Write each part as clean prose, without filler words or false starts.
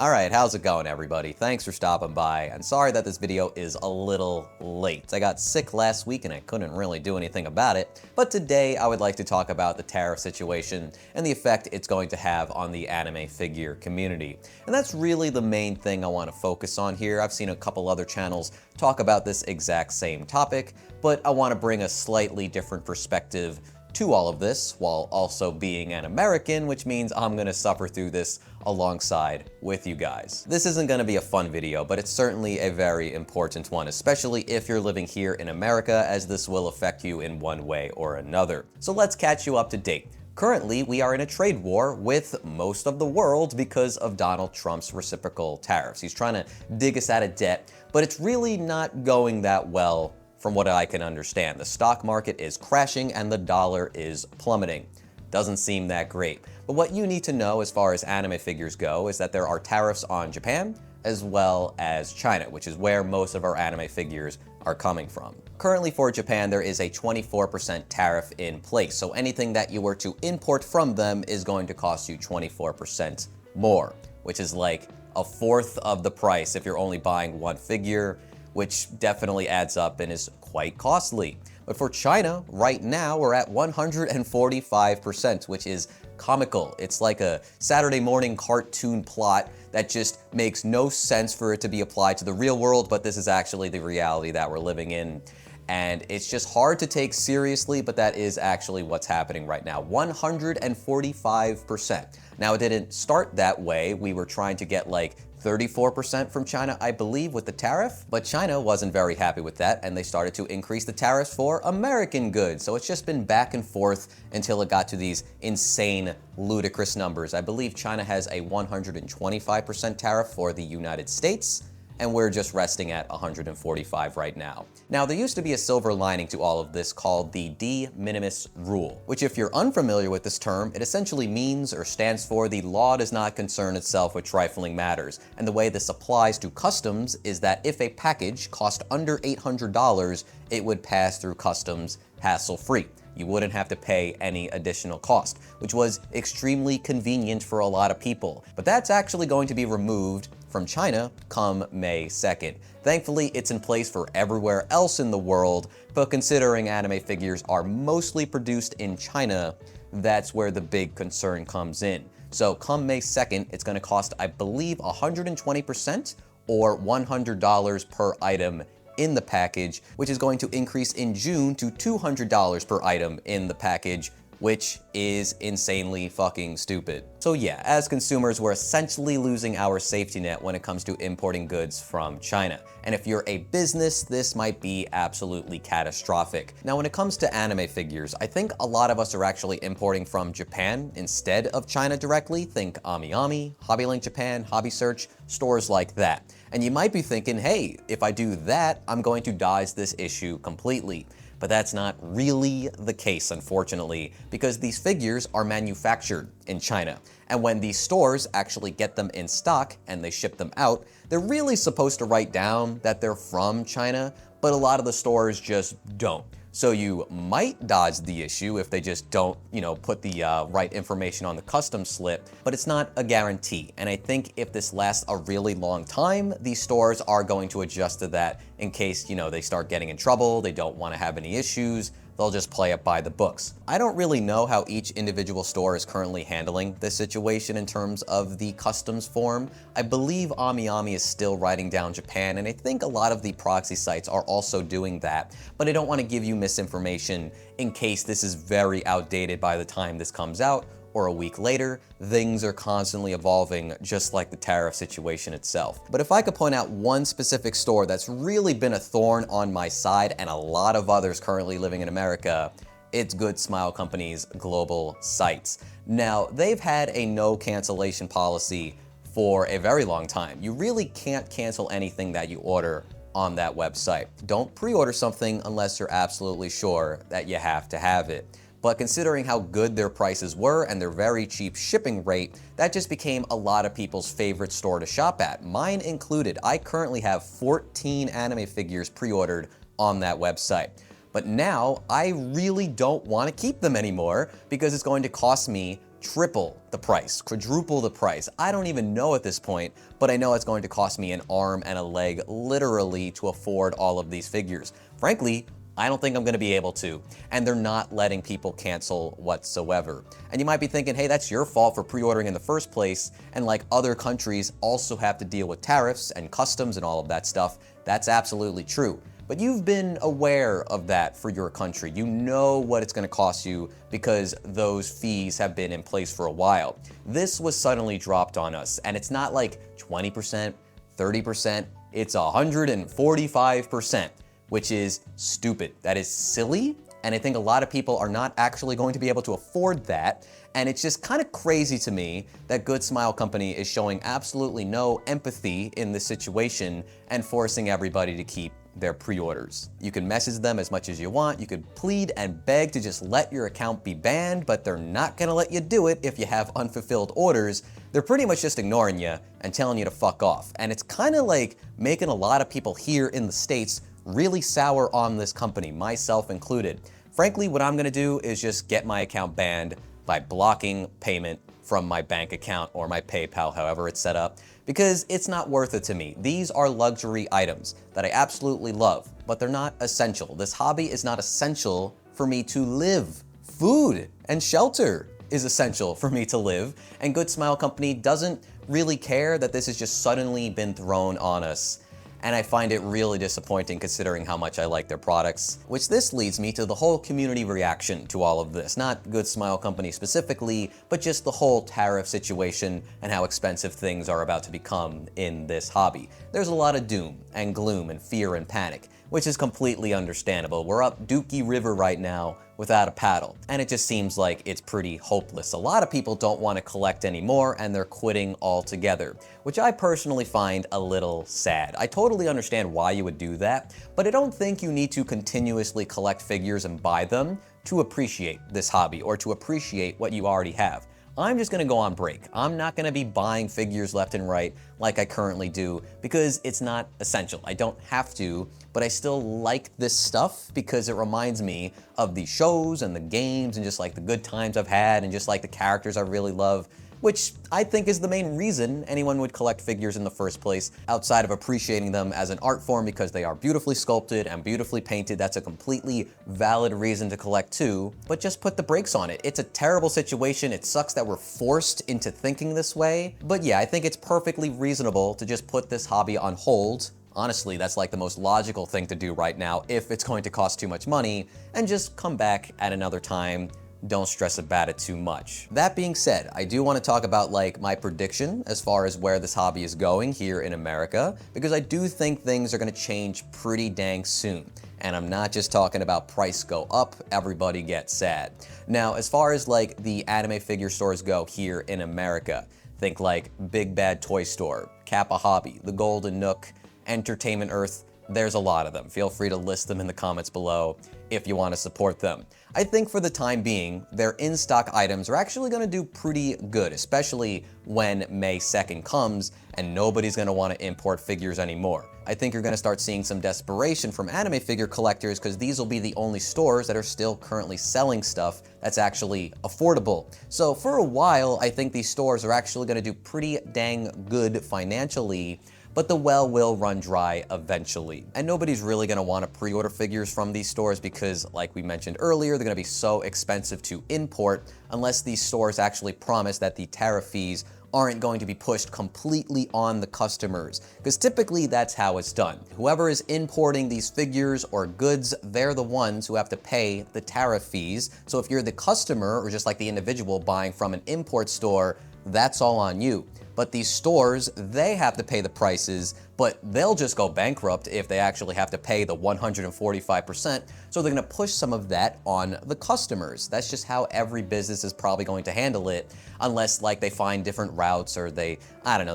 Alright, how's it going everybody? Thanks for stopping by, and sorry that this video is a little late. I got sick last week and I couldn't really do anything about it, but today I would like to talk about the tariff situation and the effect it's going to have on the anime figure community. And that's really the main thing I want to focus on here. I've seen a couple other channels talk about this exact same topic, but I want to bring a slightly different perspective to all of this, while also being an American, which means I'm gonna suffer through this alongside with you guys. This isn't gonna be a fun video, but it's certainly a very important one, especially if you're living here in America, as this will affect you in one way or another. So let's catch you up to date. Currently, we are in a trade war with most of the world because of Donald Trump's reciprocal tariffs. He's trying to dig us out of debt, but it's really not going that well from what I can understand. The stock market is crashing and the dollar is plummeting. Doesn't seem that great. But what you need to know as far as anime figures go is that there are tariffs on Japan as well as China, which is where most of our anime figures are coming from. Currently for Japan, there is a 24% tariff in place, so anything that you were to import from them is going to cost you 24% more, which is like a fourth of the price if you're only buying one figure, which definitely adds up and is quite costly. But for China, right now, we're at 145%, which is comical. It's like a Saturday morning cartoon plot that just makes no sense for it to be applied to the real world, but this is actually the reality that we're living in. And it's just hard to take seriously, but that is actually what's happening right now. 145%. Now, it didn't start that way. We were trying to get like 34% from China, I believe, with the tariff, but China wasn't very happy with that, and they started to increase the tariffs for American goods. So it's just been back and forth until it got to these insane, ludicrous numbers. I believe China has a 125% tariff for the United States, and we're just resting at 145 right now. Now, there used to be a silver lining to all of this called the de minimis rule, which, if you're unfamiliar with this term, it essentially means or stands for the law does not concern itself with trifling matters. And the way this applies to customs is that if a package cost under $800, it would pass through customs hassle-free. You wouldn't have to pay any additional cost, which was extremely convenient for a lot of people. But that's actually going to be removed from China come May 2nd. Thankfully, it's in place for everywhere else in the world, but considering anime figures are mostly produced in China, that's where the big concern comes in. So come May 2nd, it's gonna cost, I believe, 120% or $100 per item in the package, which is going to increase in June to $200 per item in the package, which is insanely fucking stupid. So yeah, as consumers, we're essentially losing our safety net when it comes to importing goods from China. And if you're a business, this might be absolutely catastrophic. Now, when it comes to anime figures, I think a lot of us are actually importing from Japan instead of China directly. Think AmiAmi, Hobbylink Japan, Hobby Search, stores like that. And you might be thinking, hey, if I do that, I'm going to dodge this issue completely. But that's not really the case, unfortunately, because these figures are manufactured in China. And when these stores actually get them in stock and they ship them out, they're really supposed to write down that they're from China, but a lot of the stores just don't. So you might dodge the issue if they just don't, put the right information on the customs slip, but it's not a guarantee. And I think if this lasts a really long time, these stores are going to adjust to that in case, they start getting in trouble, they don't want to have any issues, they'll just play it by the books. I don't really know how each individual store is currently handling this situation in terms of the customs form. I believe AmiAmi is still writing down Japan, and I think a lot of the proxy sites are also doing that, but I don't want to give you misinformation in case this is very outdated by the time this comes out, or a week later. Things are constantly evolving, just like the tariff situation itself. But if I could point out one specific store that's really been a thorn on my side and a lot of others currently living in America, it's Good Smile Company's global sites. Now, they've had a no cancellation policy for a very long time. You really can't cancel anything that you order on that website. Don't pre-order something unless you're absolutely sure that you have to have it. But considering how good their prices were and their very cheap shipping rate, that just became a lot of people's favorite store to shop at, mine included. I currently have 14 anime figures pre-ordered on that website. But now I really don't want to keep them anymore because it's going to cost me triple the price, quadruple the price. I don't even know at this point, but I know it's going to cost me an arm and a leg literally to afford all of these figures. Frankly, I don't think I'm going to be able to, and they're not letting people cancel whatsoever. And you might be thinking, hey, that's your fault for pre-ordering in the first place, and like other countries also have to deal with tariffs and customs and all of that stuff. That's absolutely true. But you've been aware of that for your country. You know what it's going to cost you because those fees have been in place for a while. This was suddenly dropped on us, and it's not like 20%, 30%, it's 145%, which is stupid. That is silly, and I think a lot of people are not actually going to be able to afford that. And it's just kind of crazy to me that Good Smile Company is showing absolutely no empathy in this situation and forcing everybody to keep their pre-orders. You can message them as much as you want, you could plead and beg to just let your account be banned, but they're not gonna let you do it if you have unfulfilled orders. They're pretty much just ignoring you and telling you to fuck off. And it's kind of like making a lot of people here in the States really sour on this company, myself included. Frankly, what I'm gonna do is just get my account banned by blocking payment from my bank account or my PayPal, however it's set up, because it's not worth it to me. These are luxury items that I absolutely love, but they're not essential. This hobby is not essential for me to live. Food and shelter is essential for me to live, and Good Smile Company doesn't really care that this has just suddenly been thrown on us. And I find it really disappointing considering how much I like their products. Which this leads me to the whole community reaction to all of this. Not Good Smile Company specifically, but just the whole tariff situation and how expensive things are about to become in this hobby. There's a lot of doom and gloom and fear and panic, which is completely understandable. We're up Dookie River right now without a paddle, and it just seems like it's pretty hopeless. A lot of people don't want to collect anymore and they're quitting altogether, which I personally find a little sad. I totally understand why you would do that, but I don't think you need to continuously collect figures and buy them to appreciate this hobby or to appreciate what you already have. I'm just gonna go on break. I'm not gonna be buying figures left and right like I currently do because it's not essential. I don't have to, but I still like this stuff because it reminds me of the shows and the games and just like the good times I've had and just like the characters I really love, which I think is the main reason anyone would collect figures in the first place, outside of appreciating them as an art form because they are beautifully sculpted and beautifully painted. That's a completely valid reason to collect too, but just put the brakes on it. It's a terrible situation. It sucks that we're forced into thinking this way, but yeah, I think it's perfectly reasonable to just put this hobby on hold. Honestly, that's like the most logical thing to do right now if it's going to cost too much money, and just come back at another time. Don't stress about it too much. That being said, I do want to talk about like my prediction as far as where this hobby is going here in America, because I do think things are going to change pretty dang soon. And I'm not just talking about price go up, everybody gets sad. Now, as far as like the anime figure stores go here in America, think like Big Bad Toy Store, Kappa Hobby, The Golden Nook, Entertainment Earth. There's a lot of them. Feel free to list them in the comments below if you want to support them. I think for the time being, their in-stock items are actually going to do pretty good, especially when May 2nd comes and nobody's going to want to import figures anymore. I think you're going to start seeing some desperation from anime figure collectors because these will be the only stores that are still currently selling stuff that's actually affordable. So for a while, I think these stores are actually going to do pretty dang good financially, but the well will run dry eventually. And nobody's really gonna wanna pre-order figures from these stores because, like we mentioned earlier, they're gonna be so expensive to import unless these stores actually promise that the tariff fees aren't going to be pushed completely on the customers, because typically that's how it's done. Whoever is importing these figures or goods, they're the ones who have to pay the tariff fees. So if you're the customer or just like the individual buying from an import store, that's all on you. But these stores, they have to pay the prices, but they'll just go bankrupt if they actually have to pay the 145%. So they're gonna push some of that on the customers. That's just how every business is probably going to handle it, unless like they find different routes or they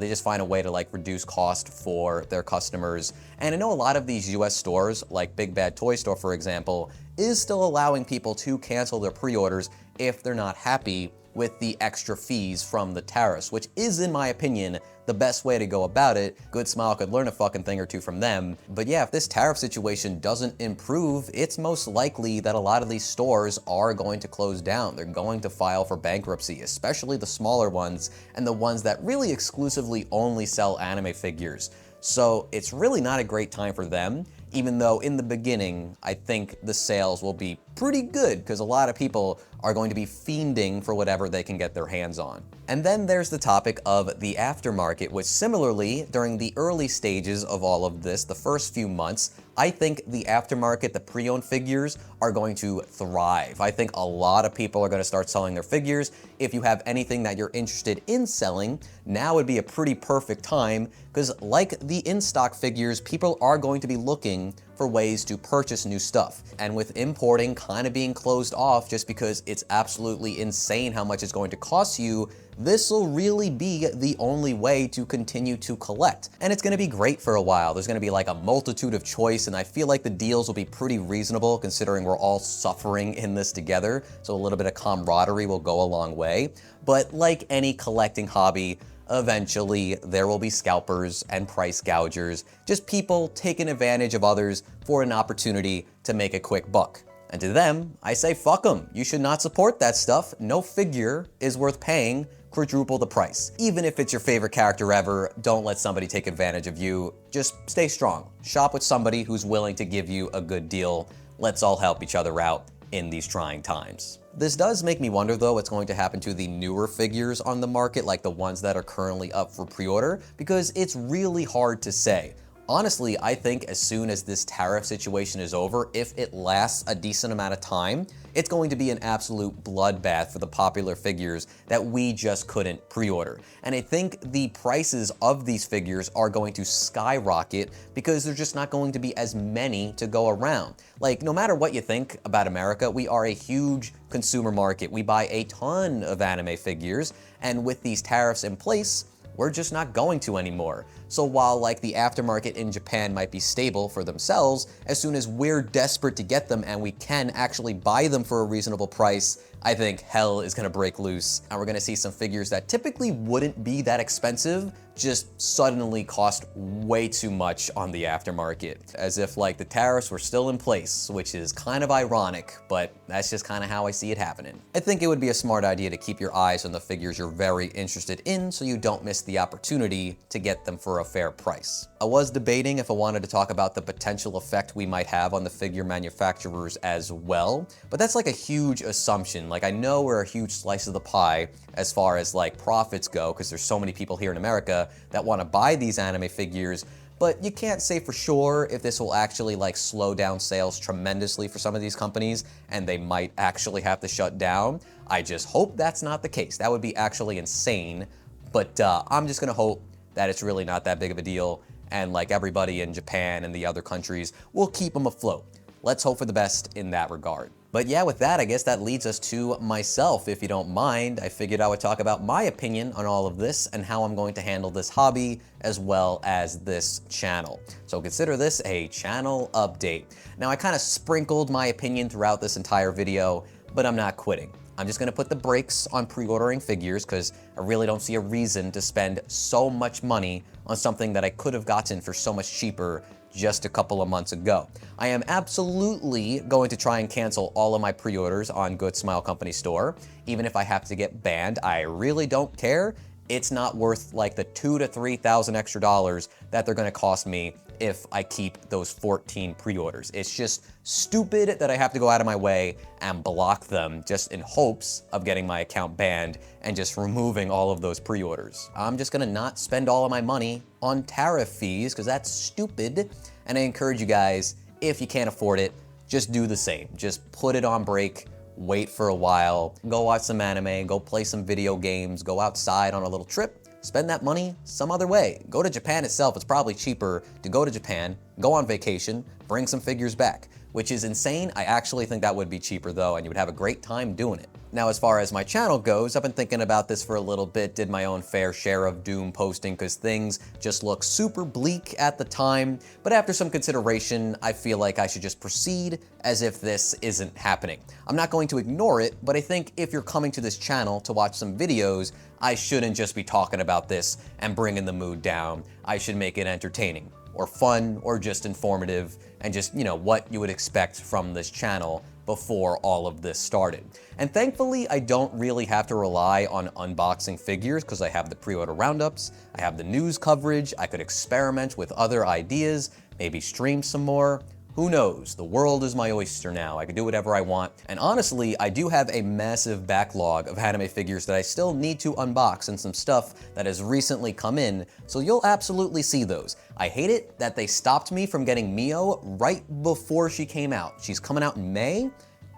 just find a way to like reduce cost for their customers. And I know a lot of these US stores, like Big Bad Toy Store, for example, is still allowing people to cancel their pre-orders if they're not happy with the extra fees from the tariffs, which is, in my opinion, the best way to go about it. Good Smile could learn a fucking thing or two from them. But yeah, if this tariff situation doesn't improve, it's most likely that a lot of these stores are going to close down. They're going to file for bankruptcy, especially the smaller ones and the ones that really exclusively only sell anime figures. So it's really not a great time for them, even though in the beginning, I think the sales will be pretty good because a lot of people are going to be fiending for whatever they can get their hands on. And then there's the topic of the aftermarket, which similarly, during the early stages of all of this, the first few months, I think the aftermarket, the pre-owned figures, are going to thrive. I think a lot of people are going to start selling their figures. If you have anything that you're interested in selling, now would be a pretty perfect time because like the in-stock figures, people are going to be looking for ways to purchase new stuff. And with importing kind of being closed off just because it's absolutely insane how much it's going to cost you, this will really be the only way to continue to collect. And it's going to be great for a while. There's going to be like a multitude of choice, and I feel like the deals will be pretty reasonable considering we're all suffering in this together. So a little bit of camaraderie will go a long way. But like any collecting hobby, eventually there will be scalpers and price gougers, just people taking advantage of others for an opportunity to make a quick buck. And to them, I say fuck them. You should not support that stuff. No figure is worth paying quadruple the price. Even if it's your favorite character ever, don't let somebody take advantage of you. Just stay strong. Shop with somebody who's willing to give you a good deal. Let's all help each other out in these trying times. This does make me wonder though what's going to happen to the newer figures on the market, like the ones that are currently up for pre-order, because it's really hard to say. Honestly, I think as soon as this tariff situation is over, if it lasts a decent amount of time, it's going to be an absolute bloodbath for the popular figures that we just couldn't pre-order. And I think the prices of these figures are going to skyrocket because there's just not going to be as many to go around. Like, no matter what you think about America, we are a huge consumer market. We buy a ton of anime figures, and with these tariffs in place, we're just not going to anymore. So while like the aftermarket in Japan might be stable for themselves, as soon as we're desperate to get them and we can actually buy them for a reasonable price, I think hell is gonna break loose, and we're gonna see some figures that typically wouldn't be that expensive just suddenly cost way too much on the aftermarket, as if like the tariffs were still in place, which is kind of ironic, but that's just kind of how I see it happening. I think it would be a smart idea to keep your eyes on the figures you're very interested in so you don't miss the opportunity to get them for a fair price. I was debating if I wanted to talk about the potential effect we might have on the figure manufacturers as well, but that's like a huge assumption. Like, I know we're a huge slice of the pie as far as like profits go, because there's so many people here in America that want to buy these anime figures, but you can't say for sure if this will actually like slow down sales tremendously for some of these companies and they might actually have to shut down. I just hope that's not the case. That would be actually insane, but I'm just gonna hope that it's really not that big of a deal, and like everybody in Japan and the other countries will keep them afloat. Let's hope for the best in that regard. But yeah, with that, I guess that leads us to myself. If you don't mind, I figured I would talk about my opinion on all of this and how I'm going to handle this hobby as well as this channel. So consider this a channel update. Now, I kind of sprinkled my opinion throughout this entire video, but I'm not quitting. I'm just gonna put the brakes on pre-ordering figures because I really don't see a reason to spend so much money on something that I could have gotten for so much cheaper just a couple of months ago. I am absolutely going to try and cancel all of my pre-orders on Good Smile Company store. Even if I have to get banned, I really don't care. It's not worth like the $2,000 to $3,000 extra dollars that they're gonna cost me if I keep those 14 pre-orders. It's just stupid that I have to go out of my way and block them just in hopes of getting my account banned and just removing all of those pre-orders. I'm just gonna not spend all of my money on tariff fees because that's stupid. And I encourage you guys, if you can't afford it, just do the same. Just put it on break, wait for a while, go watch some anime, go play some video games, go outside on a little trip, spend that money some other way. Go to Japan itself. It's probably cheaper to go to Japan, go on vacation, bring some figures back. which is insane. I actually think that would be cheaper though, and you would have a great time doing it. Now, as far as my channel goes, I've been thinking about this for a little bit, did my own fair share of doom posting because things just look super bleak at the time, but after some consideration, I feel like I should just proceed as if this isn't happening. I'm not going to ignore it, but I think if you're coming to this channel to watch some videos, I shouldn't just be talking about this and bringing the mood down. I should make it entertaining, or fun, or just informative, and just, you know, what you would expect from this channel before all of this started. And thankfully, I don't really have to rely on unboxing figures because I have the pre-order roundups, I have the news coverage, I could experiment with other ideas, maybe stream some more. Who knows? The world is my oyster now. I can do whatever I want. And honestly, I do have a massive backlog of anime figures that I still need to unbox and some stuff that has recently come in, so you'll absolutely see those. I hate it that they stopped me from getting Mio right before she came out. She's coming out in May.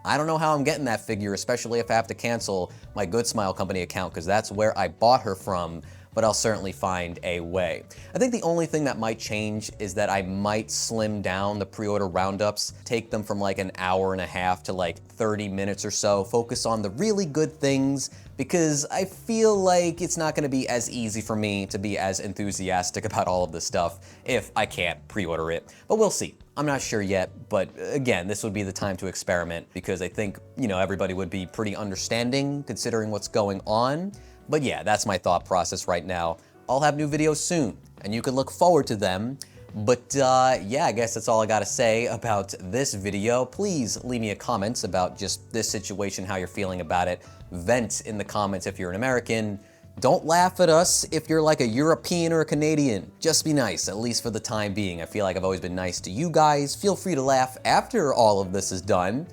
I don't know how I'm getting that figure, especially if I have to cancel my Good Smile Company account because that's where I bought her from, but I'll certainly find a way. I think the only thing that might change is that I might slim down the pre-order roundups, take them from like an hour and a half to like 30 minutes or so, focus on the really good things, because I feel like it's not gonna be as easy for me to be as enthusiastic about all of this stuff if I can't pre-order it, but we'll see. I'm not sure yet, but again, this would be the time to experiment because I think, you know, everybody would be pretty understanding considering what's going on. But yeah, that's my thought process right now. I'll have new videos soon, and you can look forward to them. But yeah, I guess that's all I gotta say about this video. Please leave me a comment about just this situation, how you're feeling about it. Vent in the comments if you're an American. Don't laugh at us if you're like a European or a Canadian. Just be nice, at least for the time being. I feel like I've always been nice to you guys. Feel free to laugh after all of this is done,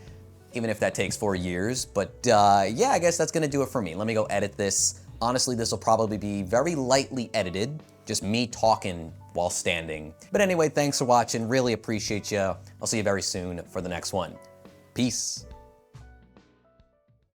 even if that takes 4 years. But yeah, I guess that's gonna do it for me. Let me go edit this. Honestly, this will probably be very lightly edited, just me talking while standing. But anyway, thanks for watching, really appreciate you. I'll see you very soon for the next one. Peace.